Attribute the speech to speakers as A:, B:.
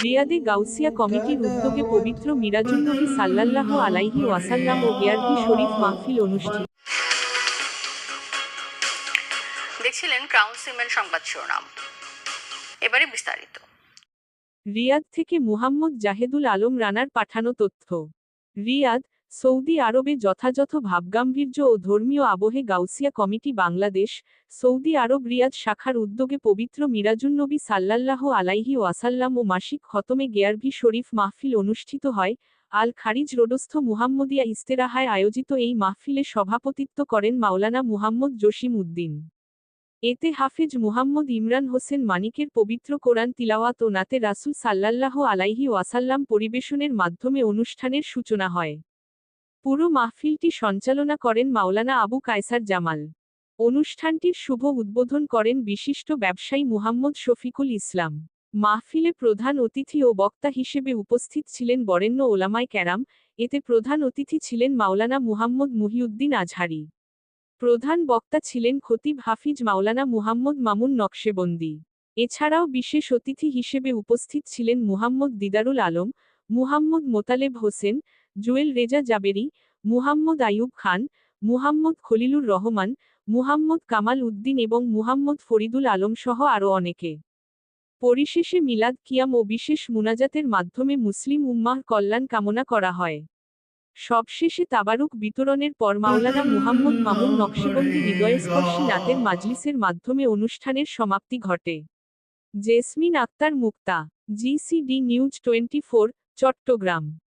A: রিয়াদে গাউসিয়া কমিটির উদ্যোগে পবিত্র মিরাজুন্নবী সাল্লাল্লাহু আলাইহি ওয়াসাল্লাম ও গিয়ারভি শরীফ মাহফিল অনুষ্ঠিত।
B: দেখছিলেন ক্রাউন সিমেন্ট সংবাদ শিরোনাম, এবারে বিস্তারিত।
A: রিয়াদ থেকে মুহাম্মদ জাহেদুল আলম রানার পাঠানো তথ্য। রিয়াদ, সৌদি আরবে যথাযথ ভাবগাম্ভীর্য ও ধর্মীয় আবহে গাউসিয়া কমিটি বাংলাদেশ, সৌদি আরব রিয়াদ শাখার উদ্যোগে পবিত্র মিরাজুন্নবী সাল্লাল্লাহু আলাইহি ওয়াসাল্লাম ও মাসিক খতমে গিয়ারভি শরীফ মাহফিল অনুষ্ঠিত হয়। আল খারিজ রোডস্থ মুহাম্মদিয়া ইস্তেরাহায় আয়োজিত এই মাহফিলে সভাপতিত্ব করেন মাওলানা মুহাম্মদ জসিম উদ্দিন। এতে হাফেজ মুহাম্মদ ইমরান হোসেন মানিকের পবিত্র কোরআন তিলাওয়াত ও নাতে রাসূল সাল্লাল্লাহু আলাইহি ওয়াসাল্লাম পরিবেশনের মাধ্যমে অনুষ্ঠানের সূচনা হয়। পুরো মাহফিলটি সঞ্চালনা করেন মাওলানা আবু কায়সার জামাল। অনুষ্ঠানটির শুভ উদ্বোধন করেন বিশিষ্ট ব্যবসায়ী মুহাম্মদ শফিকুল ইসলাম। মাহফিলে প্রধান অতিথি ও বক্তা হিসেবে উপস্থিত ছিলেন বরেণ্য ওলামায়ে কেরাম। এতে প্রধান অতিথি ছিলেন মাওলানা মুহাম্মদ মুহিউদ্দিন আজহারী। প্রধান বক্তা ছিলেন খতিব হাফিজ মাওলানা মুহাম্মদ মামুন নকশেবন্দি। এছাড়াও বিশেষ অতিথি হিসেবে উপস্থিত ছিলেন মুহাম্মদ দিদারুল আলম, মুহাম্মদ মোতালেব হোসেন, জুয়েল রেজা জাবেরি, মুহাম্মদ আইয়ুব খান, মুহাম্মদ খলিলুর রহমান, মুহাম্মদ কামাল উদ্দিন এবং মুহাম্মদ ফরিদুল আলম সহ আরও অনেকে। পরিশেষে মিলাদ কিয়াম ও বিশেষ মুনাজাতের মাধ্যমে মুসলিম উম্মাহর কল্যাণ কামনা করা হয়। সবশেষে তাবারুক বিতরণের পর মাওলানা মুহাম্মদ মামুন নকশেবন্দি হৃদয়স্পর্শী নাতের মাজলিসের মাধ্যমে অনুষ্ঠানের সমাপ্তি ঘটে। জেসমিন আক্তার মুক্তা, জিসিডি নিউজ 24, চট্টগ্রাম।